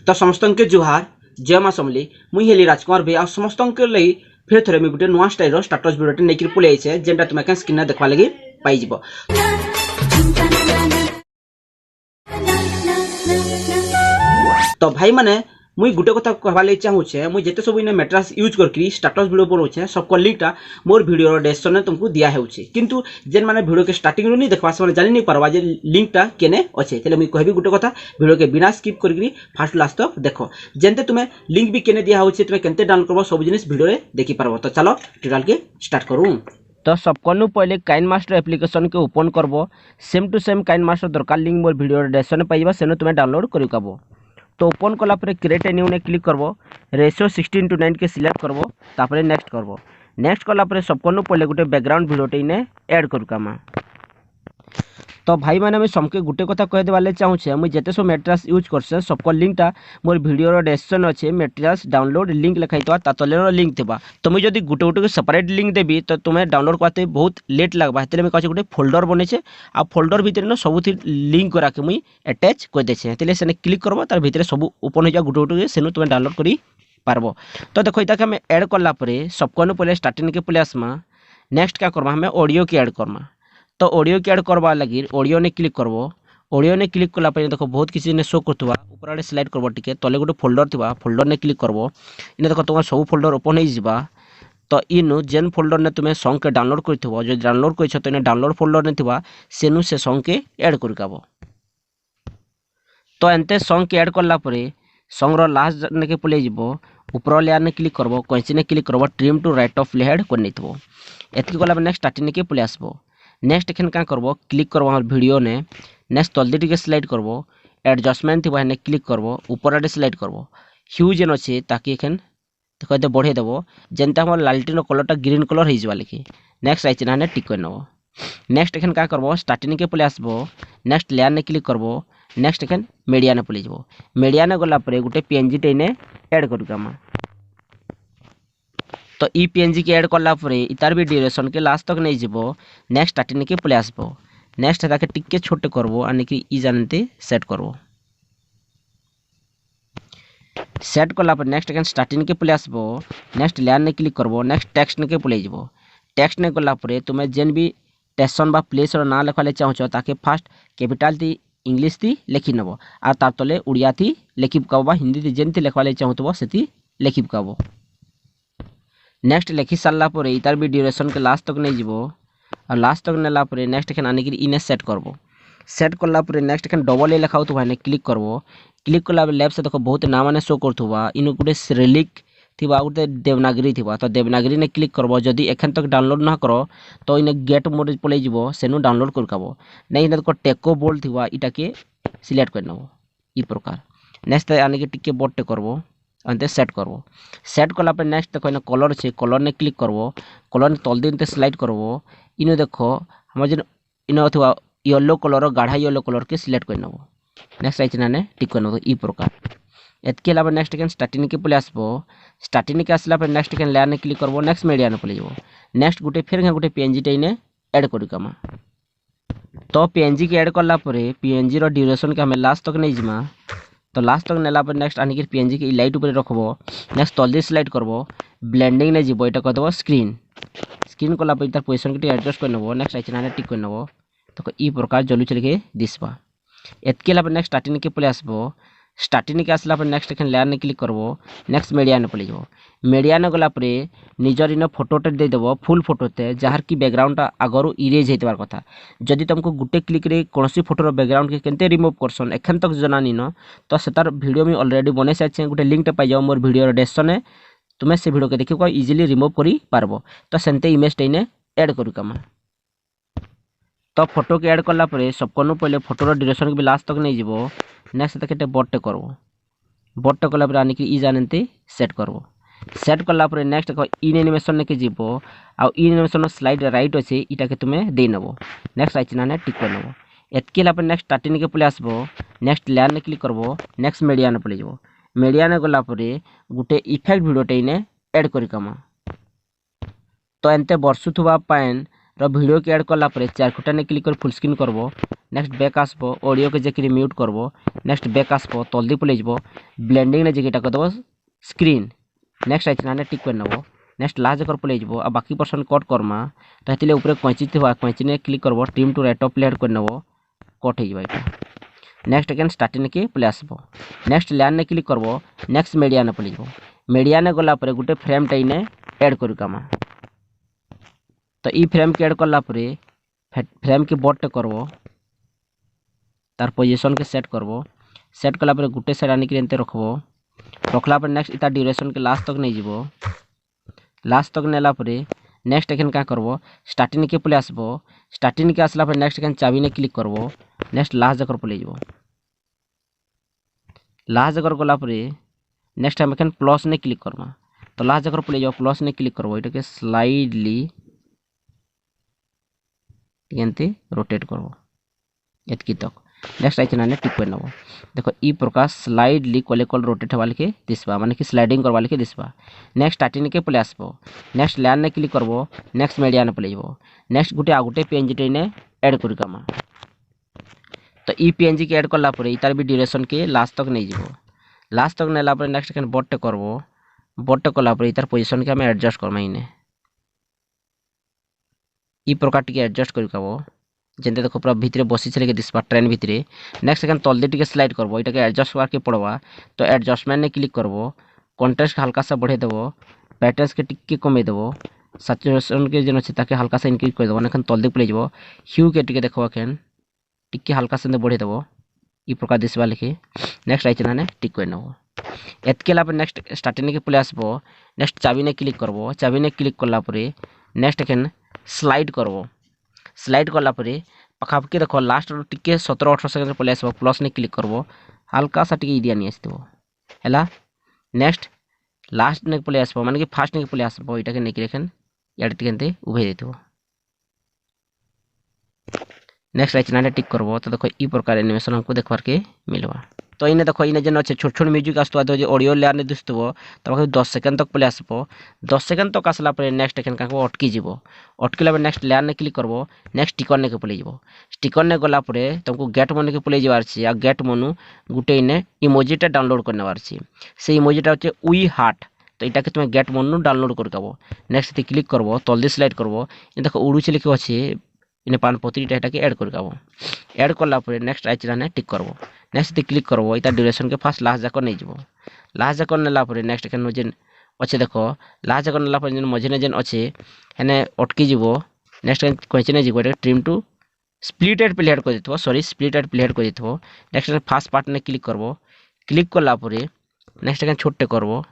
तो समस्त के जुहार जय माँ समली मुई हेली राजकुमार भाई आ समस्त के लिए फिर थे मुझे गोटे नुआ स्टाइल स्टाटस भिडियो नहीं पलि आइसे जेनटा तुम स्क्रीन देखा लगी पाइज। तो भाई माने मुई गुटे कथा कहवा लगी चाहूचे मुई जेते सब इन मैट्रेस यूज करके स्टाटस वीडियो बनाऊे सब लिंकटा मोर वीडियो डेस्क्रिप्शन में तुमको दिया होउचे किंतु जेन माने वीडियो के स्टार्टिंग नहीं देखबा से जानि नहीं पारबा जे लिंकटा केने अच्छे तेले मुई कहबी गुटे कथा वीडियो के बिना स्किप करके फास्ट लास्ट तक देखो जेनते तुम्हें लिंक भी केने दिया होउचे तुम केनते डाउनलोड करबो सब जिनिस वीडियो रे देखि पारबो। तो चलो ट्यूटोरियल के स्टार्ट करूँ। तो सबको पहले काइनमास्टर एप्लिकेशन के ओपन करबो सेम टू सेम काइनमास्टर दरकार लिंक मोर वीडियो डेस्क्रिप्शन में पाइबा सेनो तुम्हें डाउनलोड करि पाबो। तो ओपन कला पर क्रिएट ए न्यू ने क्लिक करबो रेशियो 16:9 के सिलेक्ट करबो तापर नेक्स्ट करबो नेक्स्ट कला पर सबको पहले गोटे बैकग्राउंड वीडियोटे ने ऐड करू कामा। तो भाई मैंने मुझे सबके गोटे कथा कह देवाले चाहूचे मुझे जिते सब मैट्रेस यूज करसे सबको लिंकटा मोर वीडियो डेस्क्रिप्शन अच्छे मैट्रेस डाउनलोड लिंक लिखाई था तले लिंक थी। तो मुझे जब गोटे गोटे सेपरेट लिंक देवी तो तुम्हें डाउनलोड करते बहुत लेट लगवा हेतु मुझे कहे गोटे फोल्डर बनेचे आ फोल्डर भितर न सब लिंक करा के मुई अटैच कर देछे हेतु से क्लिक करबो तार भितर सब ओपन हो जा गोटे गोटे सेनु तुम्हें डाउनलोड करी पारबो। तो देखो इता हमें ऐड करला परे सबको पहले स्टार्टिंग के पहले आसमा नेक्स्ट क्या करबा हमें ऑडियो की ऐड करमा। तो ऑडियो की ऐड करवा लगी ऑडियो ने क्लिक करबो ऑडियो ने क्लिक कला देखो बहुत किसी ने शो करथुवा ऊपर आड़े स्लाइड करबो टिके तले गोटे फोल्डर थिबा फोल्डर ने क्लिक करबो इने देखो तुम सब फोल्डर ओपन हो जिबा। तो इनु जेन फोल्डर ने तुम्हें सॉन्ग के डाउनलोड करथुवा जो डाउनलोड करछ तो इने डाउनलोड फोल्डर ने थिबा सेनु से सॉन्ग के ऐड करकाबो। तो एंते सॉन्ग के ऐड करला परे सॉन्ग रो लास्ट ने के पले जिवो ऊपर लेयर ने क्लिक करबो कैंची ने क्लिक करबो ट्रिम टू राइट ऑफ लेहेड करनी थबो एतकी गला नेक्स्ट स्टार्टिंग के पले आसबो नेक्स्ट एखन क्या करबो क्लिक करबो हमर वीडियो ने नेक्स्ट तलदी टिके स्लाइड करबो एडजस्टमेंट थिबो हेने क्लिक करबो ऊपर आडे स्लाइड करबो ह्यू जेन अछि ताकि एखन देखो एते बढ़े देबो जेनता हमर लालटिन कलरटा ग्रीन कलर हो जिवा लिखि नेक्स्ट आइचिना ने टिक कर नबो नेक्स्ट एखन क्या करबो स्टार्टिंग के पले आसबो नेक्स्ट लेयर ने क्लिक करबो नेक्स्ट एखन मीडिया ने पले जबो मीडिया ने गला परे गुटे पीएनजी टे ने ऐड करकामा। तो ई पीएनजी के ऐड करला परे इतार भी ड्यूरेशन के लास्ट तक नहीं जीवो नेक्स्ट स्टार्टिंग के पले आसबो नेक्स्ट ताके टिके छोटे करबो आने कि ई जानते सेट करबो सेट करला पर नेक्स्ट एखन स्टार्टिंग के पले आसबो नेक्स्ट लेयर ने क्लिक करबो नेक्स्ट टेक्स्ट ने के पले जीवो टेक्स्ट ने गला परे तुमे जेन भी स्टेशन बा प्लेस रो ना लिखवाले चाहछो ताके फर्स्ट कैपिटल थी इंग्लिश थी लिखि नबो आ तार तले उड़िया थी लिखि पकाबो हिंदी थी जेन थी लिखवाले चाहतबो सेती लिखि पकाबो। नेक्स्ट लिखि सारा पर इतार भी ड्यूरेशन के लास्ट तक नहीं जीवो और लास्ट तक नेला पर नेक्स्ट एखन आने कि इने सेट करबो सेट करला पर नेक्स्ट एखन डबल ए लिखाउ तो क्लिक करबो क्लिक करला लेफ्ट से देखो बहुत नाम माने शो करथुवा इनु गुटे सिरिलिक थिबा गुटे देवनागरी थिबा तो देवनागरी ने क्लिक करबो जदी एखन तक डाउनलोड ना करो तो इने गेट मोड पले जीवो सेनु डाउनलोड करकाबो नहीं इने को टेको बोल्ड थिबा इटा के सिलेक्ट कर नबो ई प्रकार नेक्स्ट आने कि टिके बोट करबो अंते सेट करबो सेट कला पर नेक्स्ट देखो इने कलर छे कलर ने क्लिक करबो कलर ने तल दिन स्लाइड करबो इनो देखो हम जे इनो थिबा येलो कलर गाढ़ा येलो कलर के सिलेक्ट कर नबो नेक्स्ट आइचना ने टिक कर नबो ई प्रकार एतके अलावा नेक्स्ट एखन स्टार्टिंग के पले आसबो स्टार्टिंग के आसला पर नेक्स्ट एखन लेयर ने क्लिक करबो नेक्स्ट मीडिया ने पले जबो नेक्स्ट गुटे फिर गुटे पीएनजी टे ने ऐड करू कामा। तो पीएनजी के ऐड करला परे पीएनजी रो ड्यूरेशन के हमें लास्ट तक नहीं जिमा तो लास्ट तक नेला पर नेक्स्ट आने पीएनजी के लाइट ऊपर रखबो नेक्स्ट तलदी स्लाइड करबो ब्लेंडिंग ने जीवो एटा कहतबो स्क्रीन स्क्रीन कला पर इतार पोजीशन के एडजस्ट कर नबो नेक्स्ट आइचना ने टिक कर नबो तो ई प्रकार जलु चल के दिसबा एतके अलावा नेक्स्ट स्टार्टिंग के पले आसबो स्टार्टिंग के आसला पर नेक्स्ट एखन लेयर ने क्लिक करबो नेक्स्ट मीडिया ने पले जबो मीडिया ने गला परे निजर इन फोटोटे दे देबो फुल फोटोते जहार की बैकग्राउंड आगरो इरेज हेतबार कथा जदि तुमको गुटे क्लिक रे कोनोसी फोटोर बैकग्राउंड के केनते रिमूव करसन एखन तक जनानी न तो सेतार वीडियो में ऑलरेडी बने साइछ गुटे लिंक टे पाइ जाओ मोर वीडियो डेस्क्रिप्शन में तुमे से वीडियो के देखिको इजीली रिमूव करी पारबो तो सेनते इमेज टेने ऐड करू कामा। तो फोटो के ऐड करला परे सबको पहले फोटोर ड्यूरेशन के लास्ट तक नहीं जीवो नेक्स्ट तक बटटे करबो बटटे कला पर आने कि ई जानते सेट करबो सेट करला पर नेक्स्ट देखो इन एनिमेशन ने के जीवो आ इन एनिमेशन स्लाइड राइट अछि इटा के तुमे दे नबो नेक्स्ट आइचना ने टिक कर नबो एतके ला पर नेक्स्ट स्टार्टिंग के पले आसबो नेक्स्ट लेयर ने क्लिक करबो नेक्स्ट मीडिया ने पले जबो मीडिया ने गला परे गुटे इफेक्ट वीडियो टे ने ऐड करी कामा। तो एंते बरसुथुवा पाइन रो वीडियो के ऐड करला परे चार खुटा ने क्लिक कर फुल स्क्रीन करबो नेक्स्ट बैक आसबो ऑडियो के जेकि म्यूट करबो नेक्स्ट बैक आसबो तल्दी पले जबो ब्लेंडिंग ने जेकिटा कर दबो स्क्रीन नेक्स्ट आइछ नाने टिक कर नबो नेक्स्ट लास्ट जकर पले जबो आ बाकी पर्सन कट करमा तो हेतिले ऊपर कैंची थिबा कैंची ने क्लिक करबो trim to right of layer कर नबो कट हे जबा इटा नेक्स्ट अगेन स्टार्टिंग के पले आसबो नेक्स्ट लैन ने क्लिक करबो नेक्स्ट मीडिया ने पले जबो मीडिया ने गला परे गुटे फ्रेम टाइने ऐड करू कामा तो ई फ्रेम के ऐड करला परे फ्रेम के बट करबो तार पोजीशन के सेट करबो सेट कला परे गुटे साइड आनी के एंते रखबो रखला पर नेक्स्ट इता ड्यूरेशन के लास्ट तक नहीं जीवो लास्ट तक नेला परे नेक्स्ट एखन का करबो स्टार्टिंग के पले आसबो स्टार्टिंग के आसला पर नेक्स्ट एखन चाबी ने क्लिक करबो नेक्स्ट लास्ट जकर पले जीवो लास्ट जकर गला परे नेक्स्ट हम एखन प्लस ने क्लिक करबा तो लास्ट जकर पले जाओ प्लस ने क्लिक करबो एटा के स्लाइडली एंते रोटेट करबो एतकी तक नेक्स्ट आइछ नाने टिक कर नबो देखो ई प्रकार स्लाइडली कोले कोल रोटेट वाले के दिसबा माने कि स्लाइडिंग करवा के दिसबा नेक्स्ट स्टार्टिंग के पले आसबो नेक्स्ट लैन ने क्लिक करबो नेक्स्ट मीडिया ने पले जबो नेक्स्ट गुटे आ गुटे पीएनजी टे ने ऐड करू कामा तो ई पीएनजी के ऐड करला परे इतार भी ड्यूरेशन के लास्ट तक नहीं जीवो लास्ट तक नेला परे नेक्स्ट कन बट करबो बट कला परे इतार पोजीशन के हम एडजस्ट करमा इने ई प्रकार टिके एडजस्ट करू काबो जेंते देखो पूरा भितरे बसी चले के दिसबा ट्रेन भितरे नेक्स्ट सेकंड तलदे टिके स्लाइड करबो इटा के एडजस्ट करके पड़वा तो एडजस्टमेंट ने क्लिक करबो कॉन्ट्रास्ट हल्का सा बढ़े देबो पैटर्न्स के टिके कमे देबो सैचुरेशन के जन ताके हल्का सा इंक्रीज कर देबो नखन तलदे पले जबो ह्यू के टिके देखो एखन टिके हल्का से बढ़े देबो ई प्रकार दिसबा लिखे नेक्स्ट आइछ नाने टिक कर नबो एतके ला पर नेक्स्ट स्टार्टिंग के पले आसबो नेक्स्ट चाबी ने क्लिक करबो चाबी ने क्लिक करला परे नेक्स्ट एखन स्लाइड करबो स्लाइड करला परे पखापके देखो लास्ट टिके 17-18 सेकंड पले आसबो प्लस ने क्लिक करबो हल्का सा टिके इडिया नि आसतबो हैला नेक्स्ट लास्ट ने पले आसबो माने कि फास्ट ने पले आसबो इटा के नेकी रेखन याड टिकेंते उभे देतबो नेक्स्ट आइछ नाने टिक करबो तो देखो ई प्रकार एनिमेशन हमको देखबार के मिलबा तो इने देखो इने जन अच्छे छोट छोट म्यूजिक आसतो जो ऑडियो लेयर ने दिसतबो तो 10 सेकंड तक पले आसबो 10 सेकंड तक आसला परे नेक्स्ट एखन काको अटकी जीवो अटकीला पर नेक्स्ट लेयर ने क्लिक करबो नेक्स्ट स्टिकर ने के पले जीवो स्टिकर ने गला परे तुमको गेट मेनू के पले जीवार छी आ गेट मेनू गुटे इने इमोजीटा डाउनलोड करनेवार छी से इमोजीटा होचे उई हार्ट तो इटा के तुम गेट मेनू डाउनलोड करकाबो नेक्स्ट ते क्लिक करबो तलदी स्लाइड करबो इ देखो उड़ू छी लिखे अछि इने पान पत्रीटा एटा के ऐड करकाबो ऐड करला परे नेक्स्ट आइछ राने टिक करबो नेक्स्ट ते क्लिक करबो इता ड्यूरेशन के फास्ट लास्ट जाकर नहीं जीवो लास्ट जाकर नेला परे नेक्स्ट एखन जेन अच्छे देखो लास्ट जाकर नेला परे जेन मझिने जेन अच्छे हेने अटकी जीवो नेक्स्ट कैंची ने जीवो trim to split at playhead कर देथबो sorry split at playhead कर देथबो नेक्स्ट फास्ट पार्ट ने क्लिक करबो क्लिक करला परे नेक्स्ट एखन छोटे करबो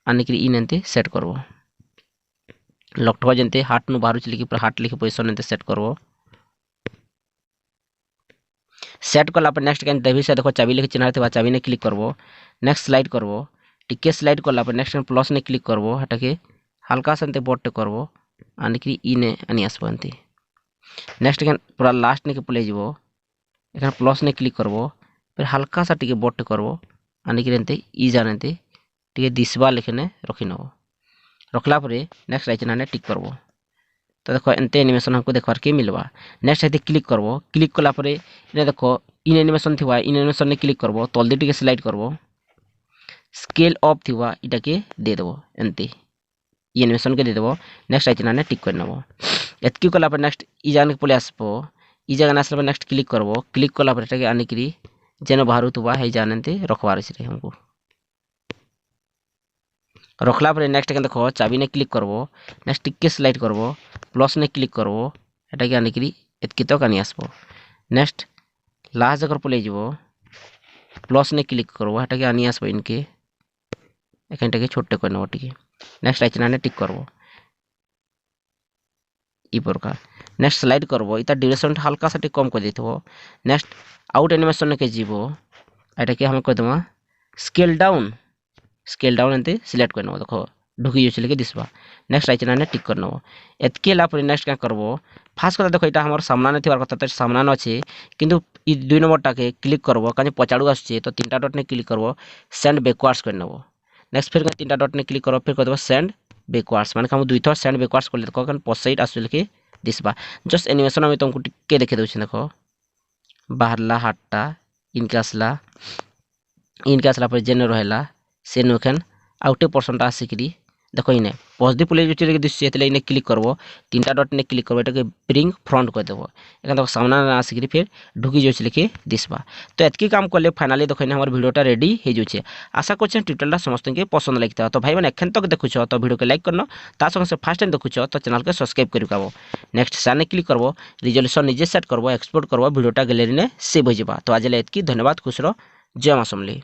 आने के इन एंते सेट करबो लॉकटवा जेंते हार्ट नु बाहर चली कि पूरा हार्ट लिखे पोजीशन एंते सेट करबो सेट करला पर नेक्स्ट कैन देवी से देखो चाबी लिखे चिन्ह रहते चाबी ने क्लिक करबो नेक्स्ट स्लाइड करबो टिके स्लाइड करला पर नेक्स्ट प्लस ने क्लिक करबो हटा के हल्का से बट करबो आने कि इने आनी आसबो एंते नेक्स्ट कैन पूरा लास्ट ने के प्ले जीवो एखन प्लस ने क्लिक करबो फिर हल्का सा टिके बट करबो आने कि एंते ई जानते टिके दिसबा लिखने रखि नबो रखला परे नेक्स्ट आइकन ने टिक करबो तो देखो एंते एनिमेशन हमको देखबार के मिलबा नेक्स्ट आइते क्लिक करबो क्लिक कला परे इने देखो इन एनिमेशन थिबा इन एनिमेशन ने क्लिक करबो तलदी टिके स्लाइड करबो स्केल अप थिबा इटा के दे देबो एंते ई एनिमेशन के दे देबो नेक्स्ट आइकन ने टिक कर नबो एतकी कला पर नेक्स्ट ई जान के पले आसबो ई जगह आसला पर नेक्स्ट क्लिक करबो क्लिक कला पर इटा के आने करी जेन बाहर तुबा हे जानते रखबार छै हमको रखला पर नेक्स्ट देखो चाबी ने क्लिक करबो नेक्स्ट टिके स्लाइड करबो प्लस ने क्लिक करबो एटा के आने करी एतकी तक आनी आसबो नेक्स्ट लास्ट जकर पले जीवो प्लस ने क्लिक करबो एटा के आनी आसबो इनके एखनटा के छोटे कर नबो टिके नेक्स्ट आइकन ने टिक करबो ई प्रकार नेक्स्ट स्लाइड करबो इता ड्यूरेशन हल्का सा कम कर देथबो नेक्स्ट आउट एनिमेशन के जीवो एटा के हम कर देबो स्केल डाउन एंते सिलेक्ट कर नबो देखो ढुकी चले के दिसबा नेक्स्ट आइकन ने टिक कर नबो एतके ला पर नेक्स्ट का करबो फास्ट कर देखो इटा हमर सामना ने थिबार कथा त सामना न अछि किंतु ई 2 नंबर टा के क्लिक करबो काने पछाडू आछे तो तीनटा डॉट ने क्लिक करबो सेंड बैकवर्ड्स कर नबो नेक्स्ट फिर तीनटा डॉट ने क्लिक करबो फिर कर देबो सेंड बैकवर्ड्स माने हम दुई थर सेंड बैकवर्ड्स कर ले देखो कान पोस्ट साइड आसु लिखे दिसबा जस्ट एनिमेशन हम तुमको टिके देखे दउ छी देखो बाहरला हार्टटा इनके आसला जेन रहा से नुखेन आउटे पर्सनटा आसिकी देख इने पॉजिटिव पॉजिटिव दिशे इने क्लिक करब 3टा डट ने क्लिक करब एटा ब्रिंग फ्रंट कर देव एखन देख सामना आसिकी फिर ढुकी जाऊँ लिखि दिसबा। तो एतकी काम कले फाइनाली देख हमर वीडियोटा रेडी हो जाऊे। आशा कर ट्यूटोरियलटा समस्त के पसंद लगी तो भाई मैंने एखन तक देखुच तो वीडियो के लाइक करना ता संगे से फर्स्ट टाइम देखुच तो चैनल के सब्सक्राइब कर नेक्स्ट साने क्लिक करब रिजोल्यूशन निजे सेट करब एक्सपोर्ट करब वीडियोटा गैलरी में सेव हो जावा। तो आज एतकी धन्यवाद खुश रहो जय मां समली।